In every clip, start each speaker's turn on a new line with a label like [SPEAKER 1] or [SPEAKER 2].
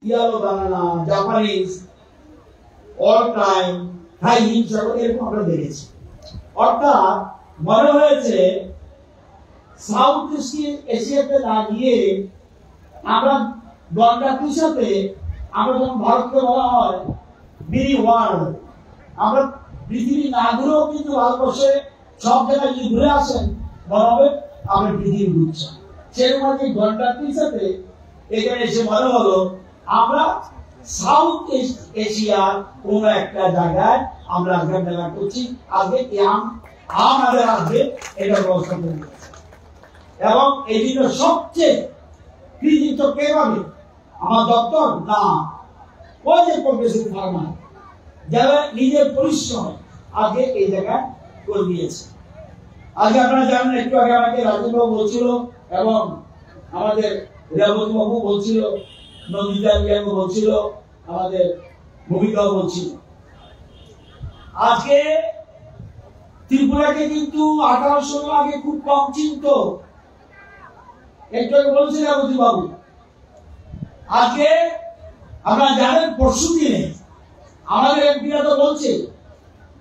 [SPEAKER 1] Yellow banana, Japanese, all time, high hit এরকম আমরা দেখেছি। অর্থাৎ মনে হয়েছে সাউথ ইস্ট এশিয়াতে না গিয়ে আমরা গন্ডাটির সাথে আমরা যখন ভারতকে বলা হয় মিনি ওয়ার্ল্ড, আমরা পৃথিবী না ঘুরেও কিন্তু ভারতবর্ষে সব জায়গায় যদি ঘুরে আসেন মনে হবে আমরা পৃথিবী ঘুরছি। সেরকম যে গন্ডাটির সাথে এখানে এসে মনে হলো আমরা সাউথ ইস্ট এশিয়ার কোন একটা জায়গায় আমরা আজকে মেলা করছি। আজকে আমাদের আজকে এটা ব্যবস্থা করে দিয়েছে এবং এই জন্য সবচেয়ে কৃতিত্ব কে পাবে? আমার দপ্তর না, ওই যে প্রফেসর ফার্মার যারা নিজের পরিশ্রম আগে এই জায়গায় করে দিয়েছে। আজকে আপনারা জানেন, একটু আগে আমাকে রাজেন্দ্রবাবু বলছিল এবং আমাদের রেবতী বাবু বলছিল, নন্দিতা বাবু বলছিল, আমাদের ভূমিকাও বলছিল, আজকে ত্রিপুরাকে কিন্তু 1800 আগে খুব কম চিনত। একটু আগে বলছিল রেবতী বাবু। আজকে আপনারা জানেন পরশু দিনে আমাদের এমপিরা তো বলছে,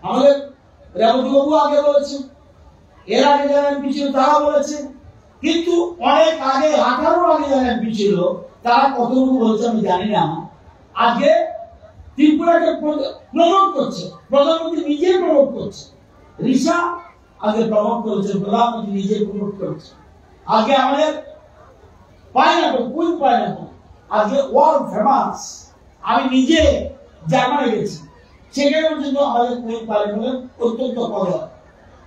[SPEAKER 1] আমাদের রেবতী বাবু আগে বলেছে, এর আগে যারা এমপি ছিল তারা বলেছে, কিন্তু অনেক আগে 18 আগে যারা এমপি ছিল তারা কতটুকু বলছে আমি জানি না। আজকে ত্রিপুরাকে প্রমোট করছে, প্রধানমন্ত্রী নিজে প্রমোট করছে, রিসা আগে প্রমোট করেছে, প্রধানমন্ত্রী নিজে প্রমোট করেছে। আজকে আমাদের পাইনাপল, কুইন পাইনাপল আজকে ওয়ার্ল্ড ফেমাস। আমি নিজে জার্মানি গেছি, সেখানে পর্যন্ত আমাদের কুইন পাইনাপল অত্যন্ত কদর।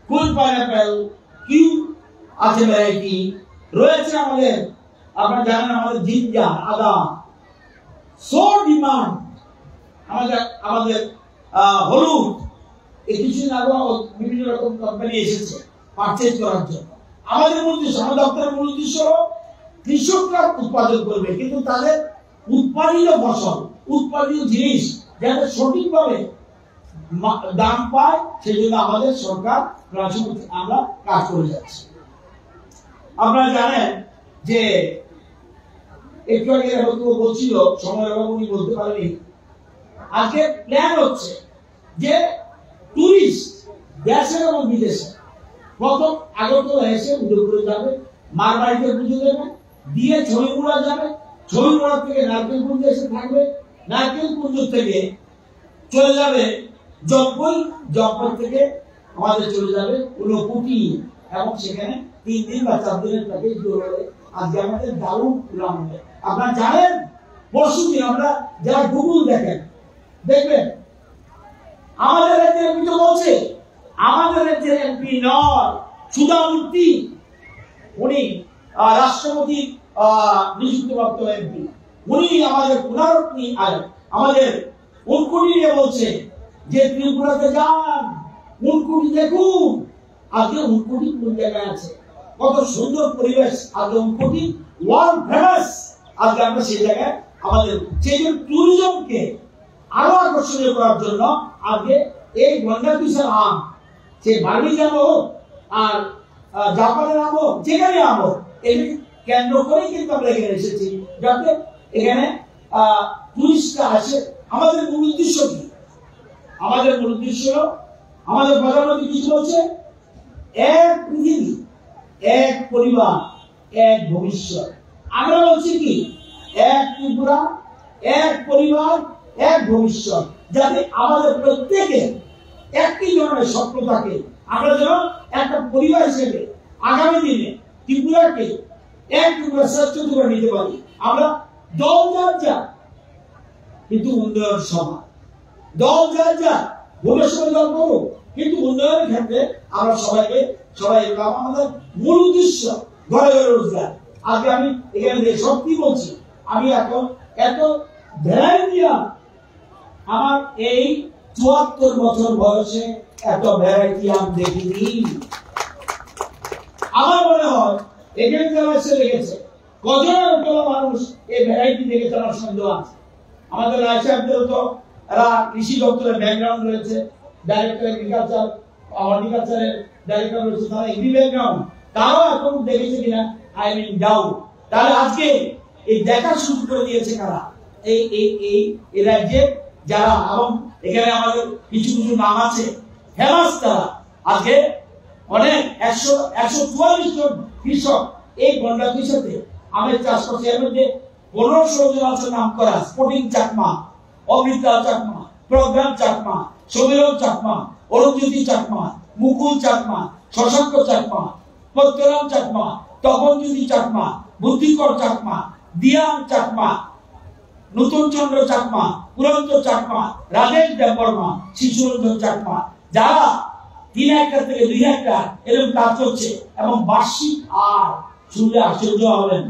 [SPEAKER 1] কুইন পাইনাপল কিউ আছে ভ্যারাইটি রয়েছে আমাদের, আপনারা জানেন আমাদের জিঞ্জার, আদা, সো ডিমান্ড। আমাদের হলুদ, এই কিছুদিন আগে বিভিন্ন রকম কোম্পানি এসেছে পারচেজ করার জন্য। আমাদের মূল উদ্দেশ্য, আমাদের দপ্তরের মূল উদ্দেশ্য কৃষকরা উৎপাদন করবে, কিন্তু তাদের উৎপাদিত ফসল, উৎপাদিত জিনিস যাতে সঠিকভাবে দাম পায়, সেই জন্য আমাদের সরকার আমরা কাজ করে যাচ্ছি। আপনারা জানেন যে একটু আগে বলছিল, সময় অভাব উনি বলতে পারেনি, আজকে প্ল্যান হচ্ছে যে টুরিস্ট দেশে এবং বিদেশে প্রথম আগরতলা এসে উদয়পুরে যাবে, মার বাড়িতে পুজো দেবে, দিয়ে ছবিমুড়া যাবে, ছবিমুড়া থেকে নারকেলকুঞ্জ এসে থাকবে, নারকেলকুঞ্জ থেকে চলে যাবে জব্বই, জব্বই থেকে আমাদের চলে যাবে ঊনকোটি, এবং সেখানে 3 দিন বা 4 দিনের প্যাকেজ দৌড়াবে। আজকে আমাদের দারুণ প্ল্যান হবে। আপনারা জানেন পরশুদিন আমরা যারা গুগল দেখেন দেখবেন আমাদের রাজ্যের এমপি তো বলছে, আমাদের রাজ্যের এমপি নয় সুধামূর্তি, উনি রাষ্ট্রপতি নিযুক্তপ্রাপ্ত এমপি, উনি আমাদের পুনরুক্তি আমাদের ঊনকোটি নিয়ে বলছে যে ত্রিপুরাতে যান, ঊনকোটি দেখুন। আজকে ঊনকোটি কোন জায়গায় আছে, কত সুন্দর পরিবেশ, আজকে ঊনকোটি ওয়ার্ল্ড ফেমাস। আজকে আমরা সেই জায়গায় আমাদের সেই জন্য ট্যুরিজমকে আরো আকর্ষণীয় করার জন্য আজকে এই গন্ডাটিসার আম, সে বার্মিজান হোক আর জাপানের আম হোক, যেখানে আম হোক, এই কেন্দ্র করে কিন্তু আমরা এখানে এসেছি যাতে এখানে টুরিস্টরা আসে। আমাদের মূল উদ্দেশ্য কি? আমাদের মূল উদ্দেশ্য, আমাদের প্রধানমন্ত্রী কিছু বলছে, এক পৃথিবী, এক পরিবার, এক ভবিষ্যৎ। আমরা বলছি কি, এক ত্রিপুরা, এক পরিবার, এক ভবিষ্যৎ, যাতে আমাদের প্রত্যেকের একই ধরনের স্বপ্ন থাকে। আমরা যেন একটা পরিবার হিসেবে আগামী দিনে ত্রিপুরাকে এক ত্রিপুরা শ্রেষ্ঠ ত্রিপুরা নিতে পারি। আমরা দল যার যা, কিন্তু উন্নয়ন সভা, দল যার যা, ভবিষ্যৎ দল করুক, কিন্তু উন্নয়নের ক্ষেত্রে আমরা সবাই আমাদের মূল উদ্দেশ্য ঘরে ঘরে রোজগার। আজকে আমি এখানে সত্যি বলছি, আমি এখন এত ভ্যারাইটি, আমার এই 74 বছর বয়সে এত ভ্যারাইটি আমি দেখিনি। আমার মনে হয় এখানে যারা এসে লেগেছে, কজন মানুষ এই ভ্যারাইটি দেখে তারা সন্দেহ আছে। আমাদের রায় সাহেবদের তো এরা কৃষি দপ্তরের ব্যাকগ্রাউন্ড রয়েছে, ডাইরেক্টর এগ্রিকালচার, হর্টিকালচারের ডাইরেক্টর রয়েছে, তারা এগ্রি ব্যাকগ্রাউন্ড, তারাও এখন দেখেছে কিনা আই মিন ডাউট। তাহলে আজকে এই দেখা শুরু করে দিয়েছে কারা? এই রাজ্যে যারা, এবং এখানে আমাদের কিছু কিছু নাম আছে ফেমাস, তারা আজকে অনেক 144 জন কৃষক এই গন্ডাকির সাথে আমের চাষ করছে। এর মধ্যে 15-16 জন আছে নাম করা, স্পোর্টিং চাকমা, অমৃতা চাকমা, প্রোগ্রাম চাকমা, সমীরণ চাকমা, অরুণজ্যোতি চাকমা, মুকুল চাকমা, শশাঙ্ক চাকমা, পদ্মরাম চাকমা, তপনজ্যোতি চাকমা, বুদ্ধিকর চাকমা, দিয়াম চাকমা, নতুন চন্দ্র চাকমা, পুরন্ত চাকমা, রাজেশ দেববর্মা, শিশুরঞ্জন চাকমা, যারা 3 হেক্টর থেকে 2 হেক্টর এরকম কাজ করছে, এবং বার্ষিক আর শুনলে আশ্চর্য হবেন,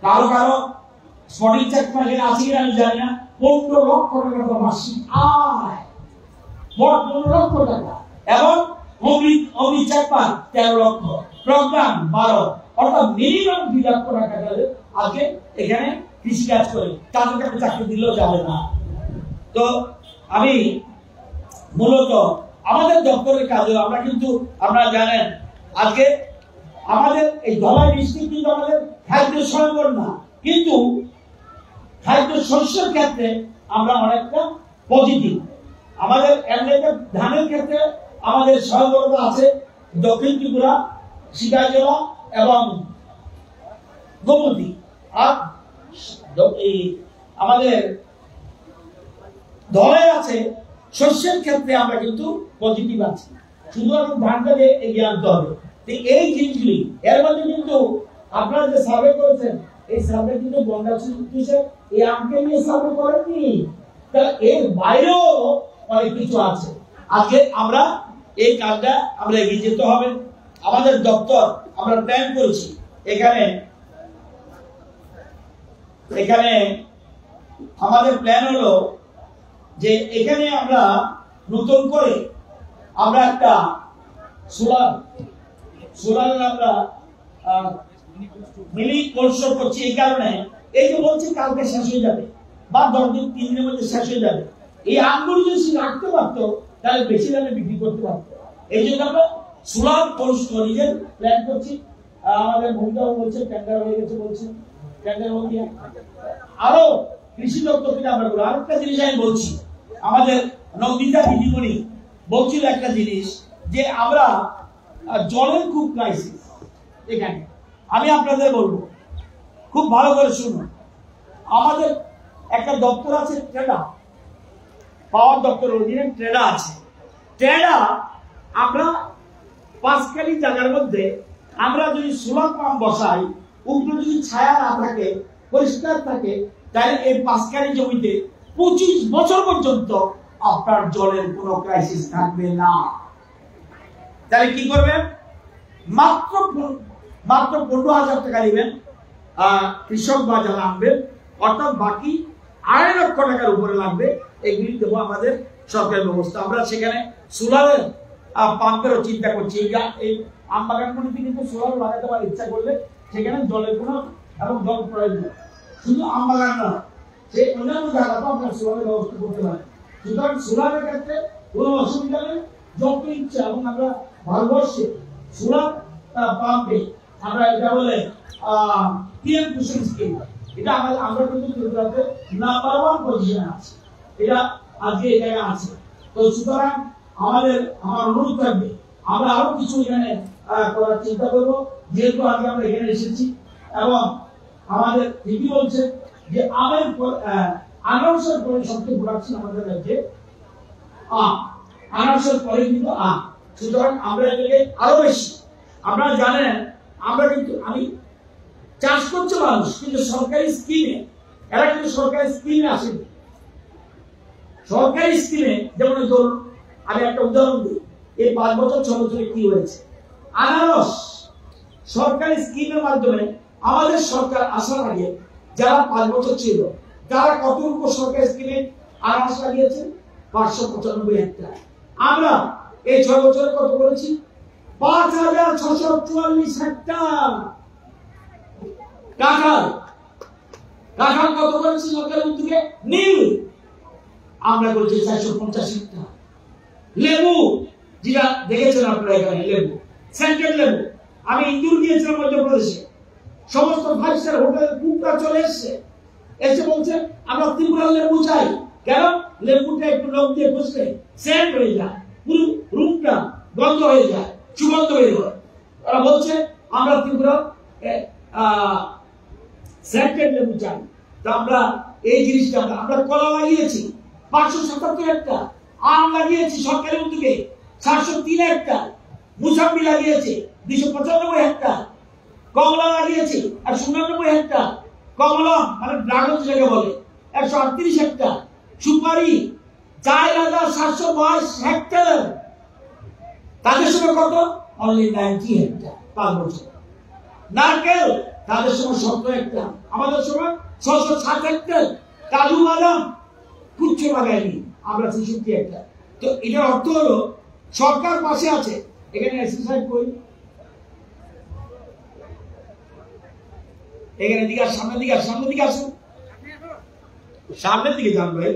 [SPEAKER 1] কারো কারো স্পটিং চাকমা এখানে আছে কিনা আমি জানি না, 15 লক্ষ টাকা বার্ষিক আয়, 15 লক্ষ টাকা, এবং অমৃত চাকমা 13 লক্ষ, প্রোগ্রাম 12, অর্থাৎ মিনিমাম 2 লক্ষ টাকা আজকে এখানে কৃষি কাজ করে, তাদেরকে আপনি চাকরি দিলেও যাবে না। তো আমি মূলত আমাদের দপ্তরের কাজে আমরা কিন্তু, আপনারা জানেন আজকে আমাদের এই ধলাই ডিস্ট্রিক্ট কিন্তু আমাদের খাদ্য স্বয়ংবর না, কিন্তু খাদ্য শস্যের ক্ষেত্রে আমরা অনেকটা পজিটিভ। আমাদের এমনিতে ধানের ক্ষেত্রে আমাদের স্বয়ংবরতা আছে দক্ষিণ ত্রিপুরা, সিরাজজলা এবং গোমতী, আর আমাদের ধলাই আছে। শস্যের ক্ষেত্রে আমরা কিন্তু পজিটিভ আছি, শুধুমাত্র ধানটাকে এগিয়ে আনতে হবে। এই জিনিসগুলি এর মধ্যে কিন্তু আপনারা যে সার্ভে করেছেন, এই সার্ভে কিন্তু এই আমকে নিয়ে সার্ভে করেননি, এর বাইরেও অনেক কিছু আছে। আজকে আমরা এই কাজটা আমরা এগিয়ে যেতে হবে। আমাদের দপ্তর আমরা প্ল্যান করেছি, এখানে আমাদের প্ল্যান হলো যে এখানে আমরা নতুন করে আমরা একটা সোলার আমরা মিনি কোল্ড স্টোর করছি। এই কারণে এই যে বলছি কালকে শেষ হয়ে যাবে বা 10 দিন 3 দিনের মধ্যে শেষ হয়ে যাবে, এই আমগুলো যদি রাখতে পারতো তাহলে বেশি দামে বিক্রি করতে পারতো। এই জন্য আমরা সোলার কোল্ড স্টোরেজের প্ল্যান করছি। আমাদের মহিলাও বলছে টেন্ডার হয়ে গেছে, বলছে টেন্ডার হয়ে গিয়ে আরো কৃষি দপ্তর থেকে আমরা করবো। আরেকটা জিনিস আমি বলছি, আমাদের নন্দিতা দিদিমণি বলছিল একটা জিনিস, যে আমরা জলের খুব ক্রাইসিস এখানে। আমি আপনাদের বলবো খুব ভালো করে শুনুন, আমাদের একটা দপ্তর আছে ট্রেডা, পাওয়ার দপ্তরের অধীনে ট্রেডা আছে। ট্রেডা আমরা 5 কালি জায়গার মধ্যে আমরা যদি সোলার পাম্প বসাই, উপরে যদি ছায়া না থাকে, পরিষ্কার থাকে, তাহলে এই 5 কালি জমিতে 25 বছর পর্যন্ত আপনার জলের কোনো ক্রাইসিস থাকবে না। তাহলে কি করবেন? মাত্র 15,000 টাকা দিবেন কৃষক বা যারা আনবেন, অর্থাৎ বাকি 2.5 লক্ষ টাকার উপরে লাগবে। এগুলি দেবো আমাদের সরকারি ব্যবস্থা। আমরা সেখানে সোলারের পাম্পেরও চিন্তা করছি। এই আম বাগানগুলিতে কিন্তু সোলার লাগাতে পারার ইচ্ছা করলে সেখানে জলের কোনো এবং জল প্রয়োজন, শুধু আম বাগান না, সেই অন্যান্য জায়গাতেও আপনার সোলারের ব্যবস্থা করতে পারেন। সুতরাং সোলারের ক্ষেত্রে কোনো অসুবিধা নেই, যত ইচ্ছা। এবং আমরা ভারতবর্ষে সোলার পাম্পে আমরা এটা বলে পিএম কুসুম স্কিম, এটা আমরা কিন্তু ত্রিপুরাতে নাম্বার 1 পজিশনে আছি, এটা আজকে এই জায়গায় আছে। তো সুতরাং আমার অনুরোধ থাকবে, আমরা আরো কিছু এখানে করার চিন্তা করবো, যেহেতু আজকে আমরা এখানে এসেছি। এবং আমাদের দিদি বলছে যে আমের আনারসের পরে সবচেয়ে প্রোডাকশন আমাদের রাজ্যে আম, আনারসের পরে কিন্তু আম। সুতরাং আমরা এটাকে আরো বেশি, আপনারা জানেন আমরা কিন্তু আমি চাষ করছে মানুষ, কিন্তু সরকারি স্কিমে এরা কিন্তু সরকারি স্কিমে আসেনি। সরকারি স্কিমে যেমন ধরুন আমি একটা উদাহরণ দিই, এই 5 বছর 6 বছরে কি হয়েছে। আনারস সরকারি স্কিমের মাধ্যমে আমাদের সরকার আসার আগে যারা 5 বছর ছিল, তারা কতটুকু সরকারি স্কিমে আনারস লাগিয়েছে? 595 হেক্টর। আমরা এই 6 বছরে কত করেছি? 5,644 হেক্টর। কাঁঠাল কত করেছি সরকারের উদ্যোগে? নীল আমরা করেছি 450 হেক্টর। লেবু, যেটা দেখেছেন আপনারা এখানে, লেবু, সেন্টেড লেবু। আমি ইন্দুর গিয়েছিলাম মধ্যপ্রদেশে, সমস্ত 5 স্টার হোটেলের কুকরা চলে এসছে, এসে বলছে আমরা ত্রিপুরার লেবু চাই। কেন? লেবুটা একটু লং দিয়ে বসলে সেন্ট হয়ে যায়, পুরো রুমটা গন্ধ হয়ে যায়, সুগন্ধ হয়ে যায়। ওরা বলছে আমরা ত্রিপুরা সেন্টেড লেবু চাই। তো আমরা এই জিনিসটা আমরা কলা লাগিয়েছি 577 একটা, আম লাগিয়েছি সরকারি উদ্যোগে 703 একটা, মুসাম্বি লাগিয়েছি 295 একটা, কমলা লাগিয়েছি 199 একটা, কমলা মানে ড্রাগন যেটাকে বলে 138 একটা, সুপারি 4722 হেক্টর। তাদের সময় কত? অনলি 90 হেক্টর 5 বছর। নারকেল তাদের সময় 17 হেক্টর, আমাদের সময় 660 হেক্টর। কাজু বাদাম কুচ্ছ লাগায়নি, আমরা 66 হেক্টর। তো এটার অর্থ হলো সরকার পাশে আছে। এখানে এক্সারসাইজ করি, এখানে দিকে সামনের দিকে সামনের দিকে আসুন, সামনের দিকে যান ভাই।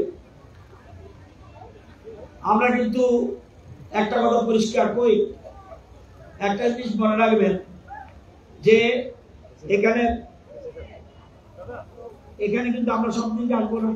[SPEAKER 1] আমরা কিন্তু একটা কথা পরিষ্কার করি, একটা জিনিস মনে রাখবেন যে এখানে এখানে কিন্তু আমরা সব দিন আসবো না।